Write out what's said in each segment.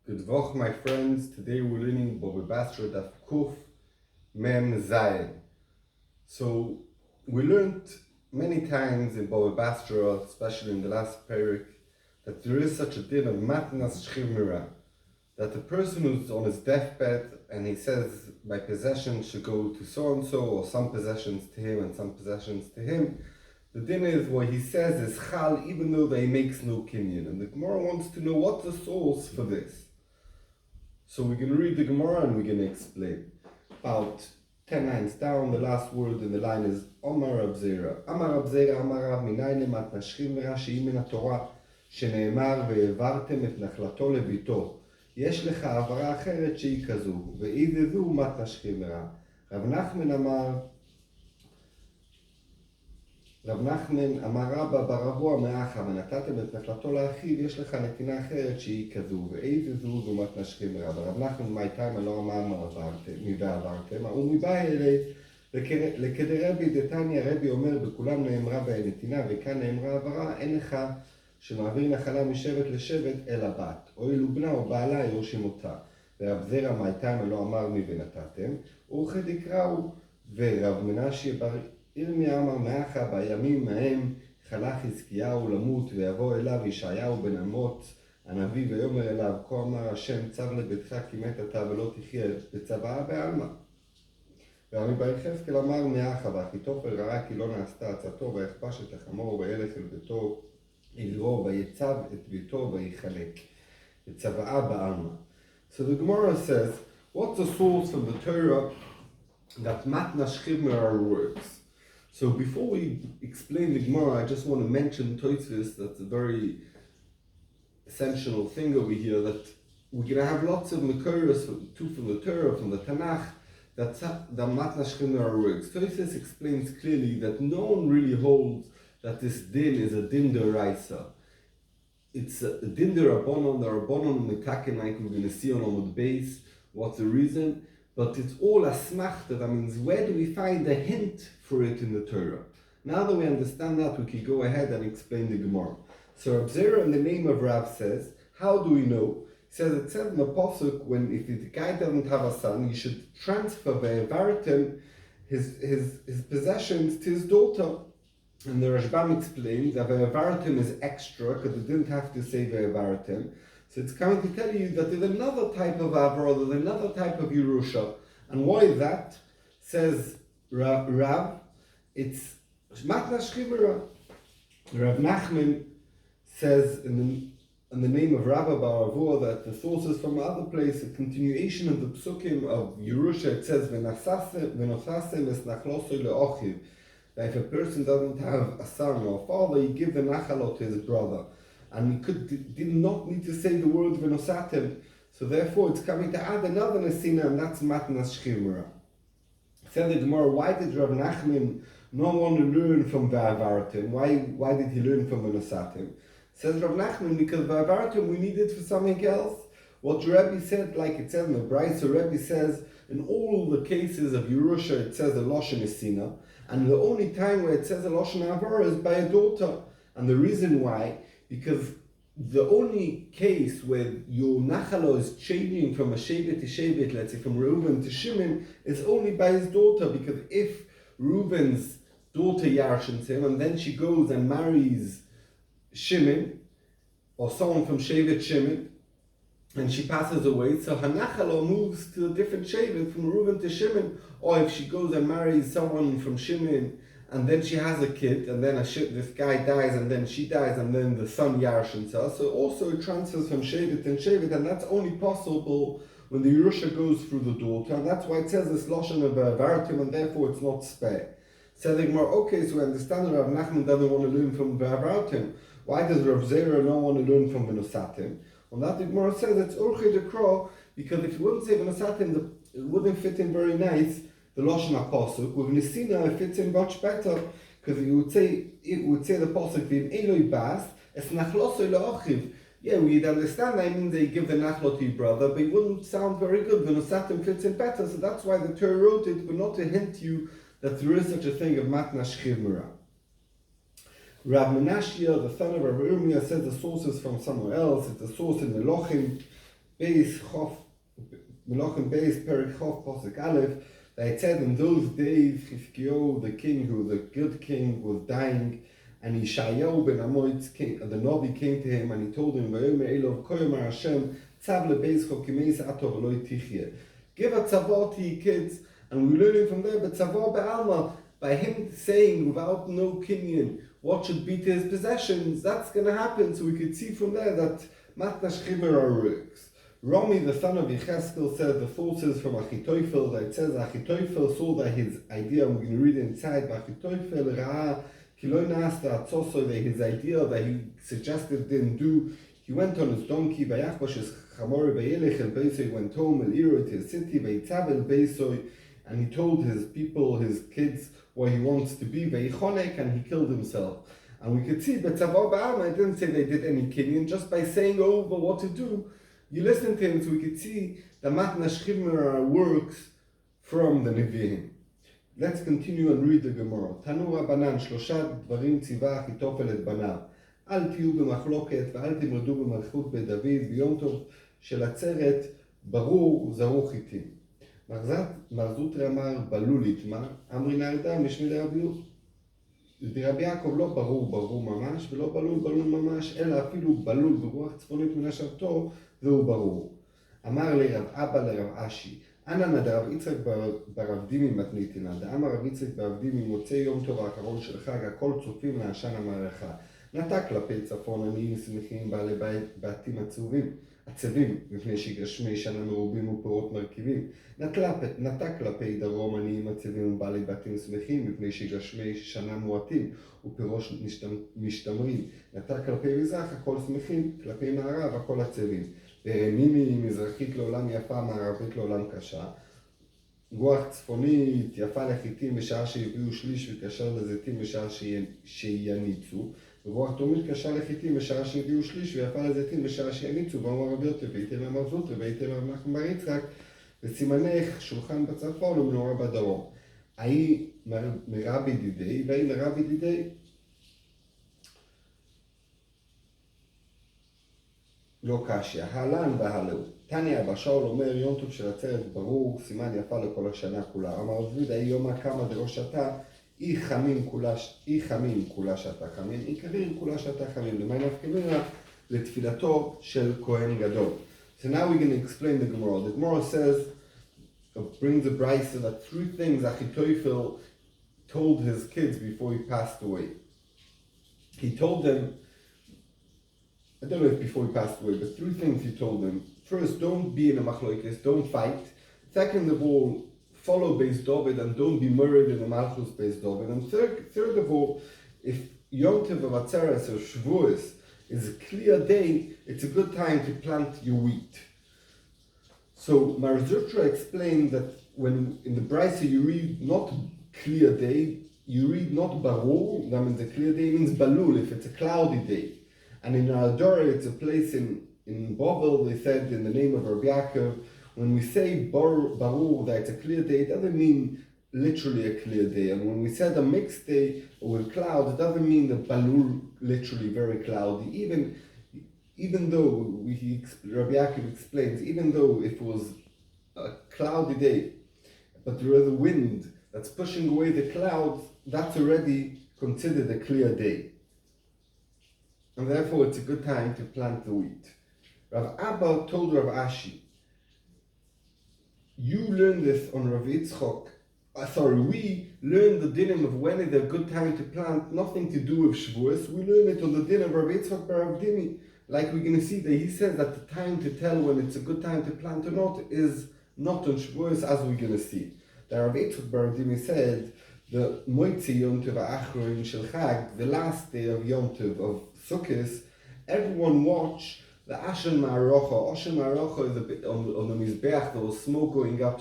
Good Woch, my friends. Today we're learning Baba Basra Daf Kuf Mem Zayin. So we learned many times in Baba Basra, especially in the last parak, that there is such a din of matnas shchimira, that the person who's on his deathbed and he says my possessions should go to so and so, or some possessions to him and some possessions to him. The din is what he says is chal, even though that he makes no kinyan. And the Gemara wants to know what's the source for this. So we're going to read the Gemara and we're going to explain. About 10 lines down, the last word in the line is Omar Rab Zera. Amar Rab Zera, Amar Rab Minayne matnashchim vera she'im min haTorah שנאמר והעברתם את נחלתו לביתו. יש לך העברה אחרת שהיא כזו, ואיזה זו מתנשכים vera. רב נחמן אמר רבא ברבוע מאחה, ונתתם את נחלתו לאחיו, יש לך נתינה אחרת שהיא כזו, ואיזה זו מתנשכים vera. רב נחמן מאיתיים לא אמר מי ועברתם, הוא מבא אלי לכדרבי דתניא, רבי אומר בכולם נאמרה בהם נתינה, וכאן נאמרה העברה, אין לך שמעביר נחלה משבט לשבט אל הבת, או אילו בנה או בעלה יורשים אותה. ורב זרע מאיתיים לא אמר מי ונתתם, אורחד יקראו, ורב מנשיה בר ירמיה אמר מאחה, בימים ההם חלה חזקיהו למות, ויבוא אליו ישעיהו בן אמוץ הנביא ויאמר אליו, כה אמר השם צו לביתך כי מת אתה ולא תחיה, בצוואה בעלמא. ורבי בר יחזקאל אמר מאחה, ואחיתופל ראה כי לא נעשתה עצתו, ויכבש את החמור וילך אל ביתו עירו, ויצב את ביתו ויחלק. בצוואה בעלמא. So the Gemara says, what's the source from the Torah that matnas chimera works? So before we explain the Gemara, I just want to mention Tosfos. That's a very essential thing over here, that we're going to have lots of Makoros, two from the Torah, from the Tanakh, that the matnas chimera works. Tosfos explains clearly that no one really holds that this din is a din d'oraisa. It's a din d'Rabbanon, the Rabbanon mitaken, like we're going to see on the base. What's the reason? But it's all asmachta. That means, where do we find a hint for it in the Torah? Now that we understand that, we can go ahead and explain the Gemara. So Rab Zera in the name of Rav says, how do we know? He says, it says in the Pasuk, when if the guy doesn't have a son, he should transfer ve'evartem his possessions to his daughter. And the Rashbam explains that ve'evartem is extra because it didn't have to say ve'evartem. So it's coming to tell you that there's another type of avra, there's another type of Yerusha. And why is that? Says Rav, it's matnas chimera. Rav Nachman says in the name of Rabba Bar Avua that the sources from other place, a continuation of the psukim of Yerusha, it says v'nosasem es nachlosoi le'ochiv. That if a person doesn't have a son or a father, you give the nachalot to his brother. And he did not need to say the word v'nosatem. So therefore it's coming to add another nesina, and that's matnas chimera. Said the Gemara, why did Rav Nachman not want to learn from ve'avartem? Why did he learn from v'nosatem? Says Rav Nachman, because ve'avartem we need it for something else. What Rebbe said, like it says in the Brayso, so Rebbe says, in all the cases of Yerusha, it says a loshen nesina. And the only time where it says a loshen avara is by a daughter. And the reason why, because the only case where your nachalo is changing from a shevet to shevet, let's say from Reuven to Shimon, is only by his daughter. Because if Reuven's daughter yarshins him, and then she goes and marries Shimon, or someone from shevet Shimon, and she passes away, so her nachalo moves to a different shevet from Reuven to Shimon. Or if she goes and marries someone from Shimon, and then she has a kid, and then this guy dies, and then she dies, and then the son yarshins her. So also it transfers from shevet and shevet, and that's only possible when the Yerusha goes through the daughter, and that's why it says this loshen of ve'avartem, and therefore it's not spare. So the Gemara, okay, so we understand that Rav Nachman doesn't want to learn from ve'avartem. Why does Rav Zera not want to learn from v'nosatem? On that the Gemara says it's orchid akra, because if you wouldn't say v'nosatem, it wouldn't fit in very nice. The loshen pasuk with nesina it fits in much better, because it would say the pasuk v'im eloi bas es nachlosoi le'ochiv. Yeah, we'd understand that means they give the nachlo to your brother, but it wouldn't sound very good. V'nosatem fits in better, so that's why the Torah wrote it, but not to hint you that there is such a thing of matnas chimera. Rav Menashia, the son of Rav Yirmiyah, says the source is from somewhere else. It's a source in the Lochim. Beis Chof, Melachim Beis Perik Chof Posek Aleph, that it said in those days, Chizkiyahu, the king, who was a good king, was dying, and Yeshayahu ben Amoitz, the Navi, came to him and he told him, Vayomer Elov Koyomar Hashem, Tzav lebeischo kimeis atov eloi tichye. Give a tzavah to your kids, and we learn from there, but tzavah be'alma, by him saying without no kinyan what should be to his possessions, that's going to happen. So we could see from there that matnash chimer works. Rami, the son of Yecheskel, said the forces from Achitophel, that it says Achitophel saw that his idea, and we're going to read it inside, Achitophel ra'a kiloi nasta atzoso, that his idea that he suggested didn't do. He went on his donkey, Vayachbash his chamor, Vayelech el beisoi, went home, El Iro to his city, Vaytzav el beisoi, and he told his people, his kids, what he wants to be, Vayichonek, and he killed himself. And we could see, but Tzavah Ba'alma, it didn't say they did any kinyan, just by saying over what to do. You listen to him, so we could see the Matnash Chimera works from the Nevi'im. Let's continue and read the Gemara. Tanu Rabbanan, Shlosha Dvarim Tziva Achitophel et Banav. אל תהיו במחלוקת ואל תמרדו במלכות בית דוד, ביום טוב של עצרת ברור וזרוך חיטים. מרזוטרי אמר בלול יתמה, אמרי נרדה משמי לרבי יעקב לא ברור ממש, ולא בלול ממש, אלא אפילו בלול ברוח צפונית מנשרתו, זהו ברור. אמר לי רב אבא לרב אשי, אנא נדרב יצחק ברב דימי מתניתינה, דאמר רב יצחק ברב דימי מוצא יום טוב האחרון של חג, הכל צופים לעשן המערכה. נטע כלפי צפון עניים שמחים בעלי בתים עצבים, מפני שגשמי שנה מרובים ופירות מרכיבים. נטע כלפי דרום עניים עצבים ובעלי בתים שמחים, מפני שגשמי שנה מועטים ופירות משתמרים. נטע כלפי מזרח הכל שמחים, כלפי מערב הכל עצבים. ורמימי מזרחית לעולם יפה, מערבית לעולם קשה. רוח צפונית יפה לחיטים בשעה שהביאו שליש וקשר לזיתים בשעה שיניצו. ורוח דרומית קשה לחיטים בשעה שהביאו שליש ויפה לזיתים בשעה שיניצו. ואמר רבי יוסף, והייתם אמר זוטרי, והייתם אמר נחמן בר יצחק, וסימנך שולחן בצפון ומנורה בדרום. ההיא מרבי דידי, והיא מרבי דידי. לא קשיא, הלן והלאו. תניא אבא שאול אומר, יום טוב של עצרת ברור, סימן יפה לכל השנה כולה. אמר רבי דאי יומא קמא דראשתה, אי חמים כולה שאתה חמים, אי קריר כולה שאתה חמים. למה נפקא מינה? לתפילתו של כהן גדול. So now we're going to explain the Gemara. The Gemara says, brings a brisa that three things Achitophel told his kids before he passed away. He told them, I don't know if before he passed away, but three things he told them. First, don't be in a machloikis, don't fight. Second of all, follow Beis David and don't be married in the Malchus Beis David. And third of all, if Yom Tov of Atzeres or Shavuos is a clear day, it's a good time to plant your wheat. So Mar Zutra explained that when in the Brisa you read not clear day, you read not Barur, that means a clear day means Balul, if it's a cloudy day. And in Adora, it's a place in Bovel, they said in the name of Rabbi Yaakov, when we say Barur, that it's a clear day, it doesn't mean literally a clear day. And when we said a mixed day or with clouds, it doesn't mean that Balur literally very cloudy. Even though Rabbi Yaakov explains, even though it was a cloudy day, but there is a wind that's pushing away the clouds, that's already considered a clear day. And therefore it's a good time to plant the wheat. Rav Abba told Rav Ashi, you learn this on Rav Yitzchok. We learn the dinim of when is a good time to plant, nothing to do with Shavuos. We learn it on the din of Rav Yitzchok bar Rav Dimi. Like we're going to see that he says that the time to tell when it's a good time to plant or not is not on Shavuos, as we're going to see. The Rav Yitzchok bar Rav Dimi said, the Moitzi Yom Tov Achron Shel Chag, the last day of Yom Tov of Sukkot, everyone watch the Ashen Ma'arocha. Ashen Ma'arocha is a bit on the Mizbeach, there was smoke going up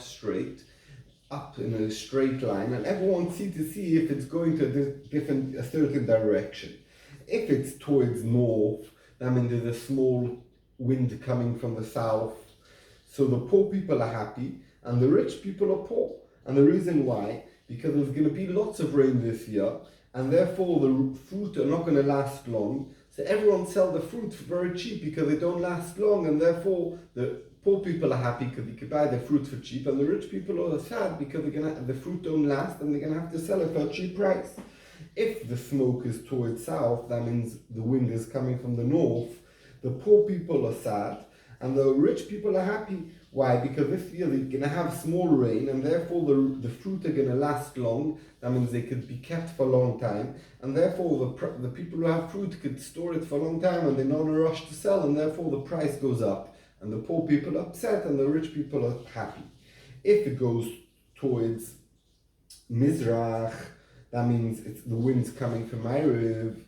in a straight line, and everyone see if it's going to a certain direction. If it's towards north, that means there's a small wind coming from the south. So the poor people are happy, and the rich people are poor. And the reason why, because there's going to be lots of rain this year, and therefore the fruit are not going to last long. So everyone sell the fruit very cheap because they don't last long, and therefore the poor people are happy because they can buy the fruit for cheap, and the rich people are sad because the fruit don't last and they're going to have to sell it for a cheap price. If the smoke is towards south, that means the wind is coming from the north. The poor people are sad and the rich people are happy. Why? Because this year they're going to have small rain, and therefore the fruit are going to last long. That means they could be kept for a long time, and therefore the people who have fruit could store it for a long time and they're not in a rush to sell, and therefore the price goes up and the poor people are upset and the rich people are happy. If it goes towards Mizrach, that means the wind's coming from Aryeh.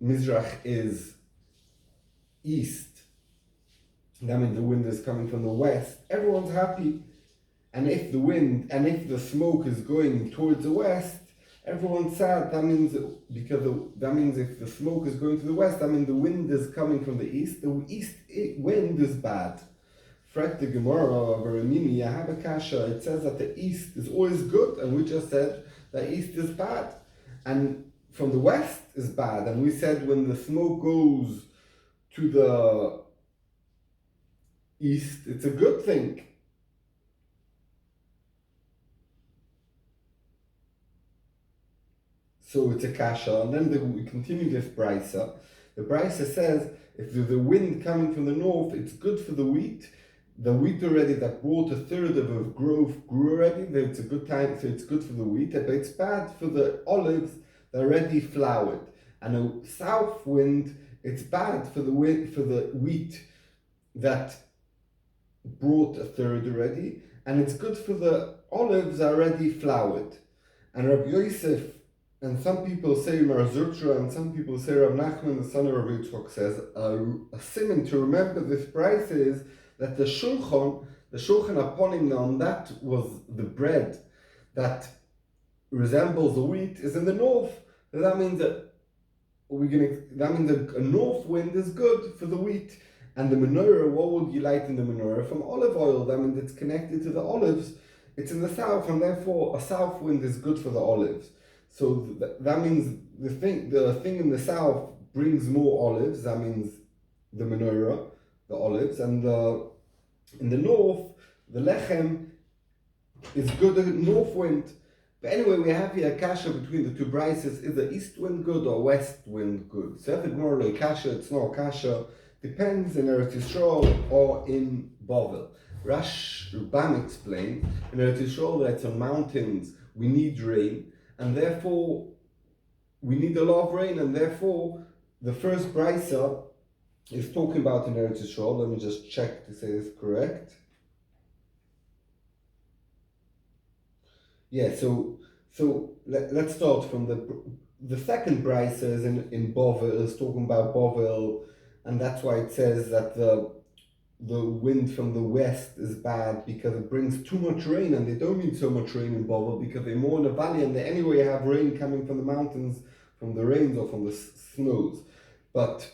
Mizrach is east. That means the wind is coming from the west. Everyone's happy. And if the smoke is going towards the west, everyone's sad. That means if the smoke is going to the west, that means the wind is coming from the east. The east wind is bad. Frag the Gemara of Aryeh, I have a kasha. It says that the east is always good, and we just said that east is bad. And from the west is bad. And we said when the smoke goes to the east, it's a good thing. So it's a kasha, and then we continue this brisa. The brisa says if there's a wind coming from the north, it's good for the wheat. The wheat already that brought a third of a growth grew already. It's a good time, so it's good for the wheat. But it's bad for the olives that already flowered. And a south wind, it's bad for the wheat that brought a third already, and it's good for the olives already flowered. And Rabbi Yosef, and some people say Mar Zutra, and some people say Rav Nachman, the son of Rabbi Yitzchok, says a simon to remember this price is that the shulchan upon him, that was the bread that resembles the wheat, is in the north. So that means that a north wind is good for the wheat. And the menorah, what would you light in the menorah? From olive oil. That means it's connected to the olives. It's in the south, and therefore a south wind is good for the olives. So that means the thing in the south brings more olives. That means the menorah, the olives, and in the north, the lechem is good north wind. But anyway, we have here a kasha between the two brises. Is the east wind good or west wind good? So if it's more like kasha, it's not kasha. Depends in Eretz Yisrael or in Bovel. Rambam explained in Eretz Yisrael that on mountains we need rain, and therefore we need a lot of rain, and therefore the first brisa is talking about in Eretz Yisrael. Let me just check to say this correct. Yeah, so let's start from the second brisa is in Bovel, is talking about Bovel. And that's why it says that the wind from the west is bad because it brings too much rain, and they don't need so much rain in Bovel because they're more in the valley, and they anyway have rain coming from the mountains, from the rains or from the snows. But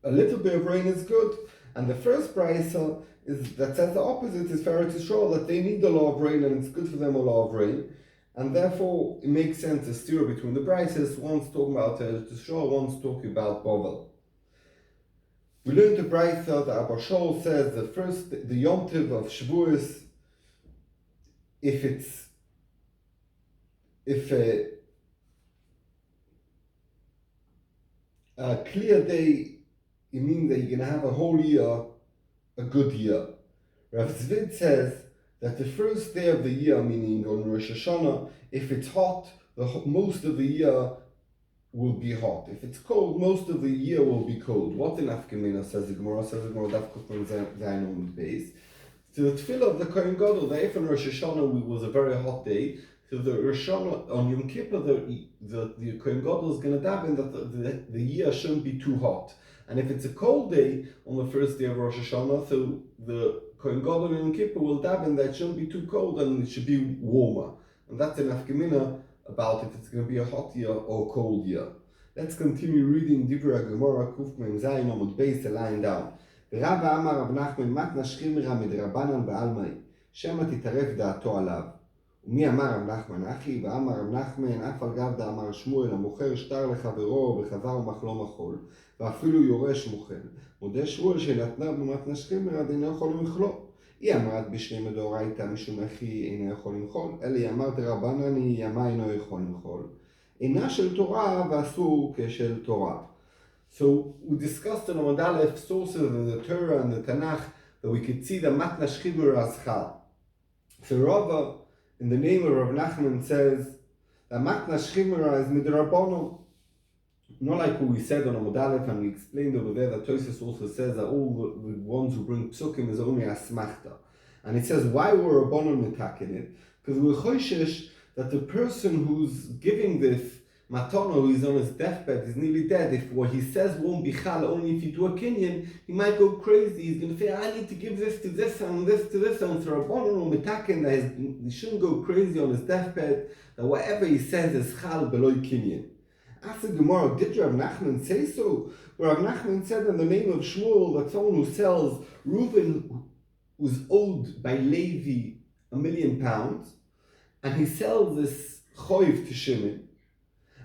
a little bit of rain is good. And the first brisa is that says the opposite is for Eretz Yisrael, that they need a lot of rain and it's good for them a lot of rain. And therefore it makes sense to steer between the brises. One's talking about Eretz Yisrael, one's talking about Bovel. We learned the brisa that Abba Shaul says the Yom Tov of Shavuos, if a clear day, it means that you're going to have a whole year, a good year. Rav Zvid says that the first day of the year, meaning on Rosh Hashanah, if it's hot, most of the year will be hot. If it's cold, most of the year will be cold. What in Afkamina says the Gemara? Says the Gemara, Daf Kufman Zayin on the base. So the tefillah of the Kohen Gadol, the if on Rosh Hashanah was a very hot day. So the Rosh Hashanah on Yom Kippur, the Kohen Gadol is going to daven that the year shouldn't be too hot. And if it's a cold day on the first day of Rosh Hashanah, so the Kohen Gadol on Yom Kippur will daven that it shouldn't be too cold and it should be warmer. And that's in Afkamina about if it's going to be a hot year or a cold year. Let's continue reading Divrei Gemara Kuf Mem Zayin Amud Beis, a line down. Rabba Amar Rav Nachman mat nashchim mira midrabanan ba'almai shema titarev da'ato alav ומי אמר רב נחמן אחי, ואמר רב נחמן, אף על גב דאמר שמואל, המוכר שטר לחברו וחזר ומחלו מחול, ואפילו יורש מוכר. מודה שמואל שנתנה במתנה שכימרה, אינו יכול למחלו. היא אמרת בשני מדאורייתא משום אחי אינו יכול למחול, אלא היא אמרת רבנני ימה אינו יכול למחול. אינה של תורה ואסור כשל תורה. So we discussed in Amud Aleph sources in the Torah and the Tanakh that we could see the matna shchibur as chal. So Rava, in the name of Rav Nachman, says that matna shchibur is midrabanon. Not like what we said on Amud Aleph, and we explained over there that Tosfos also says that all the ones who bring psukim is only asmachta. And it says, why were Rabbanon mitaken it? Because we're choishish that the person who's giving this matana, who is on his deathbed, is nearly dead. If what he says won't be chal, only if you do a kinyan, he might go crazy. He's going to say, I need to give this to this and this to this. And so Rabbanon will mitaken that he shouldn't go crazy on his deathbed, that whatever he says is chal below kinyan. Ask the Gemara, did Rav Nachman say so? Rav Nachman said in the name of Shmuel that someone who sells Reuben, who's owed by Levi £1 million, and he sells this choiv to Shimon,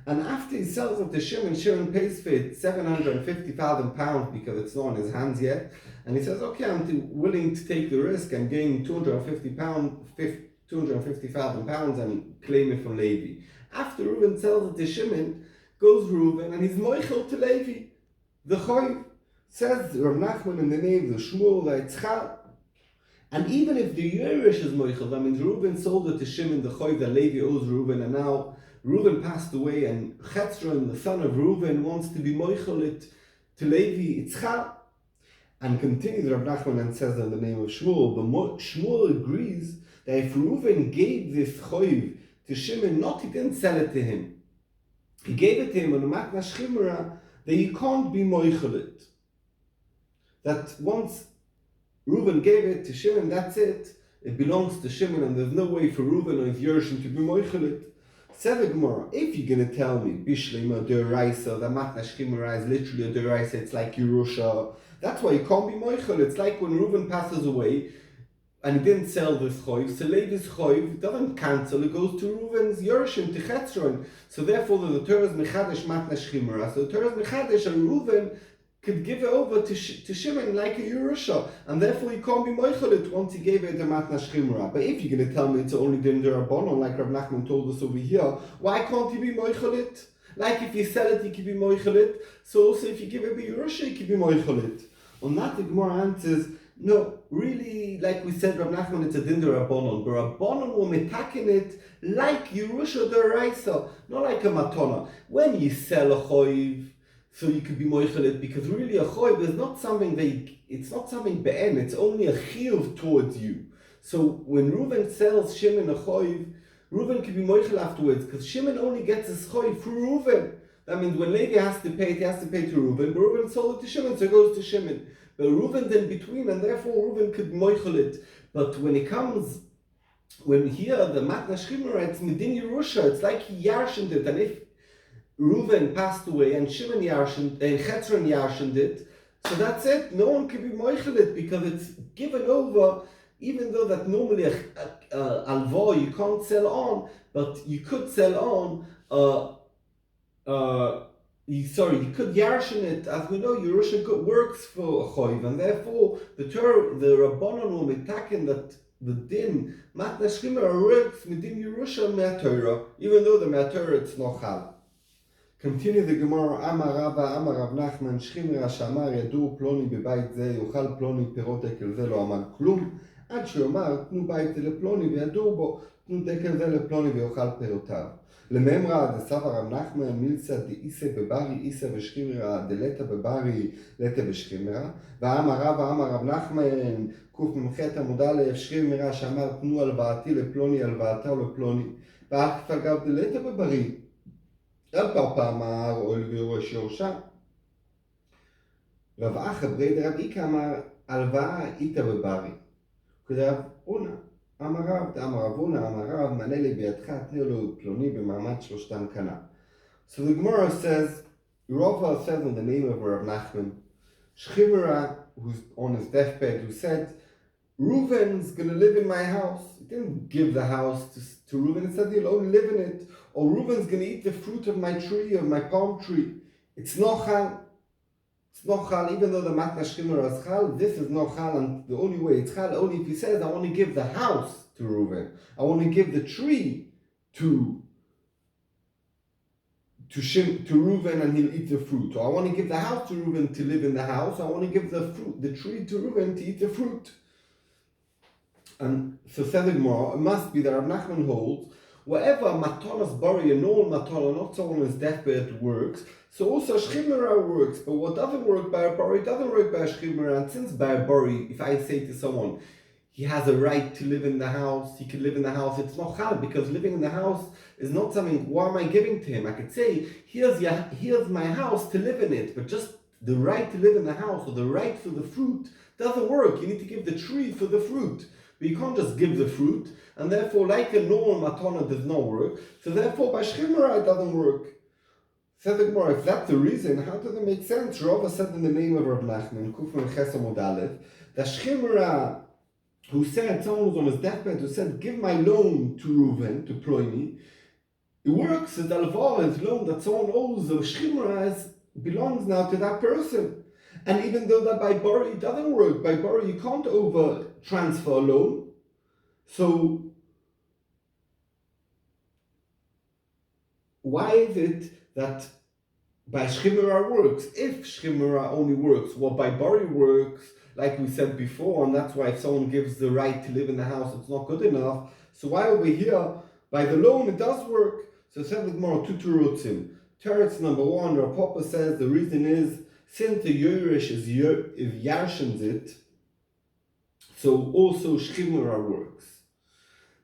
and after he sells it to Shimon, Shimon pays for it £750,000 because it's not in his hands yet, and he says, okay, I'm willing to take the risk and gain £250,000 and claim it from Levi. After Reuben sells it to Shimon, goes Reuben and he's moichel to Levi. The choiv says Rav Nachman in the name of the Shmuel that it's chal. And even if the Yerush is moichel, that means Reuben sold it to Shimon, the choiv that Levi owes Reuben, and now Reuben passed away and Chetzron, the son of Reuben, wants to be moichel it to Levi, it's chal. And continues Rav Nachman and says in the name of Shmuel, but Shmuel agrees that if Reuben gave this choiv to Shimon, not he didn't sell it to him, he gave it to him on a matna shchimra, that he can't be moichel it. That once Reuben gave it to Shimon, that's it. It belongs to Shimon, and there's no way for Reuben or his Yerushin to be moichel it. Said the Gemara, if you're going to tell me Bishlema Deraisa, that matna shchimra is literally a Deraisa, it's like Yerusha, that's why you can't be moichel. It's like when Reuben passes away, and he didn't sell this choiv, so Levi's choiv doesn't cancel, it goes to Reuven's Yerushim, to Chetzron. So therefore the Torah's mechadesh matna shchimra. So the Torah's mechadesh, and Reuven could give it over to Shimon like a Yerusha, and therefore he can't be moichel it once he gave it the matna shchimra. But if you're going to tell me it's only din derabanan, like Rav Nachman told us over here, why can't he be moichel it? Like if you sell it, you can be moichel it. So also if you give it a Yerusha, you can be moichel it. On that the Gemara answers, no, really, like we said, Rav Nachman, it's a din derabanan. But Rabbanon will mitaken it like Yerusha deraisa, not like a matana. When you sell a choiv, so you could be moichel it, because really a choiv is not something it's not something be'en, it's only a chiyuv towards you. So when Reuven sells Shimon a choiv, Reuven can be moichel afterwards, because Shimon only gets his choiv through Reuven. That means when Levi has to pay it, he has to pay to Reuven, but Reuven sold it to Shimon, so it goes to Shimon. But Reuven's in between, and therefore Reuven could moichel it. But when here the matna shchimra, it's midin Yerusha, it's like he yarshened it, and if Reuven passed away and Shimon yarshened, and Chetzron yarshened it, so that's it. No one can be moichel it because it's given over. Even though that normally alva you can't sell on, but you could sell on. You could yarshin it, as we know, Yerusha works for a choiv, and therefore the Rabbanon will mitaken that the din matna shchimra works midin Yerusha me'Torah, even though the me'Torah it's not chal. Continue the Gemara, Amar Rabba, Amar Rav Nachman, shchimra shamar yadu ploni bebait ze, yochal ploni pirot ekel ze lo amar klum, עד שאומר, תנו בית לפלוני וידור בו, תנו דקל זה לפלוני ויאכל פירותיו. לממרא דסבר רב נחמן מילסא דאיסא בברי איסא ושכימרא דלתא בברי לתא ושכימרא, ואמר רב נחמן קמ"ח עמוד א' שכימרא שאמר תנו הלוואתי לפלוני הלוואתה לפלוני, ואף אגב דלתא בברי, אל פרפא אמר אוהל ויורש יורשה. רב אחא ברי דרב איקא אמר הלוואה איתא בברי. כדאב אונה, אמר רב אונה, אמר רב, מנה לי בידך, תני לו פלוני במעמד שלושתם קנה. So the Gemara says, Rava says in the name of Rav Nachman, Shchimra, who's on his deathbed, who said, Reuven's going to live in my house. He didn't give the house to Reuven, it says you'll only live in it. Or Reuven's going to eat the fruit of my tree, of my palm tree. It's no chal. It's no chal, even though the matna shchimera is chal, this is no chal, and the only way it's chal, only if he says, I want to give the house to Reuven. I want to give the tree to Reuven and he'll eat the fruit. Or I want to give the house to Reuven to live in the house. I want to give the tree to Reuven to eat the fruit. And so says the Gemara, it must be that Rav Nachman holds, whatever matanas bari, a normal matana, not someone's deathbed works, so also shchimera works, but what doesn't work by a bari doesn't work by a shchimera. And since by a bari, if I say to someone, he has a right to live in the house, he can live in the house, it's not chal, because living in the house is not something, why am I giving to him? I could say, here's my house to live in it, but just the right to live in the house, or the right for the fruit, doesn't work. You need to give the tree for the fruit. But you can't just give the fruit, and therefore, like a normal matana does not work, so therefore by shchimera it doesn't work. Says the Gemara, if that's the reason, how does it make sense? Rava said in the name of Rav Nachman, Kufan Chesam Odalev, that shchimera, who said, someone was on his deathbed, who said, give my loan to Reuven, to Ploini, it works as alvar, his loan that someone owes, the shchimera belongs now to that person. And even though that by bari it doesn't work, by bari you can't over transfer a loan. So why is it that by shchimera works? If shchimera only works, well, by bari works, like we said before, and that's why if someone gives the right to live in the house, it's not good enough. So why over here, by the loan, it does work? So said the Gemara, tuturutzim. Teretz number one, Rav Papa says the reason is, since the Yerush is Yarshins it, so also shchimera works.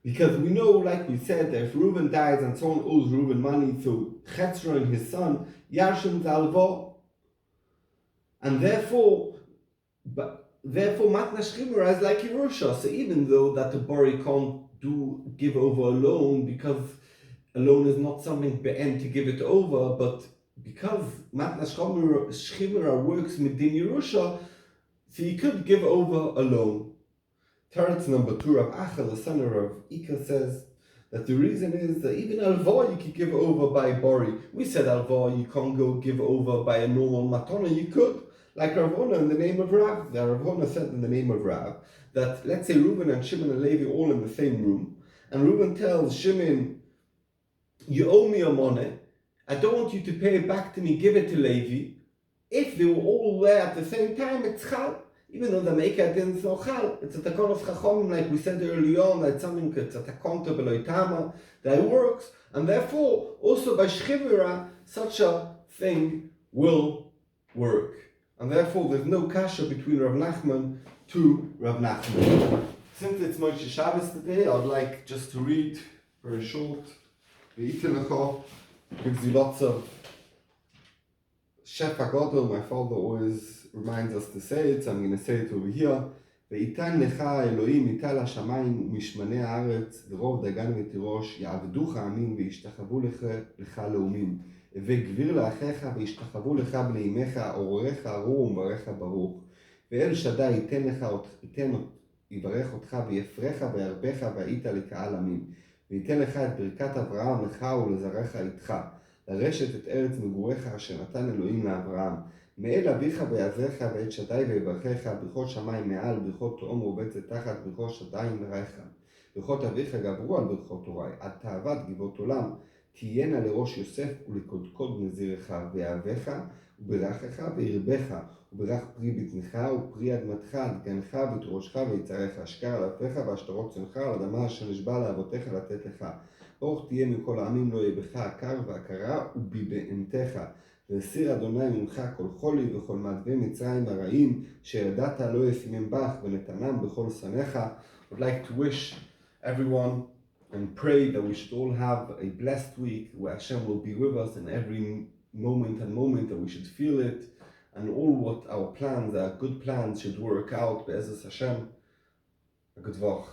Because we know, like we said, that if Reuven dies and someone owes Reuven money, so Chetzron, his son, Yarshins alva. And therefore matna shchimera is like Yerusha. So even though that the bari can't give over a loan, because a loan is not something be'en to give it over, but because matna shchimera works midin Yerusha, so he could give over a loan. Teretz number two, Rav Acha, the son of Rav Ika, says that the reason is that even alva you could give over by bari. We said alva you can't go give over by a normal matana. You could, like Rav Hona in the name of Rav. Rav Hona said in the name of Rav that let's say Reuven and Shimon and Levi all in the same room, and Reuven tells Shimon, you owe me a money, I don't want you to pay it back to me, give it to Levi. If they were all there at the same time, it's chal. Even though the maker didn't know chal, it's a takon of chachom, like we said earlier on, that something, it's a takon to beloitama, that works, and therefore, also by shchimera, such a thing will work. And therefore, there's no kasha between Rav Nachman to Rav Nachman. Since it's Moshe Shabbos today, I'd like just to read, very short, Ve'itelecha, gives you lots of Shefa Gadol. My father always reminds us to say it, so I'm going to say it over here. Ve'itan lecha Elohim ital hashamayim u'mishmanei haaretz v'rov dagan v'tirosh ya'avducha amin v'yishtachavu lecha laumim וגביר לאחיך וישתחוו לך בני אמך עורריך ארור ומברך ברוך ואל שדי ייתן לך יברך אותך ויפרך וירבך והיית לקהל עמים וייתן לך את ברכת אברהם לך ולזרעך איתך לרשת את ארץ מגוריך אשר נתן אלוהים לאברהם מאל אביך ויעזרך ואת שדי ויברכך ברכות שמיים מעל ברכות תהום רובצת תחת ברכות שדיים ורעך ברכות אביך גברו על ברכות הוריי עד תאוות גבעות עולם תהיינה לראש יוסף ולקודקוד נזירך ויאהבך וברכך וירבך וברך פרי בטנך ופרי אדמתך עד גנך ותרושך ויצריך אשכר על אפיך והשטרות צונך על אדמה אשר נשבע לאבותיך לתת לך ברוך תהיה מכל העמים לא יהיה בך עקר ועקרה ובבהמתך והסיר אדוני ממך כל חולי וכל מעדבי מצרים הרעים שידעת לא ישימם בך ונתנם בכל שונאיך. I would like to wish everyone and pray that we should all have a blessed week where Hashem will be with us in every moment and moment, that we should feel it, and all what our plans, our good plans, should work out. Be'ezus Hashem. A good vach.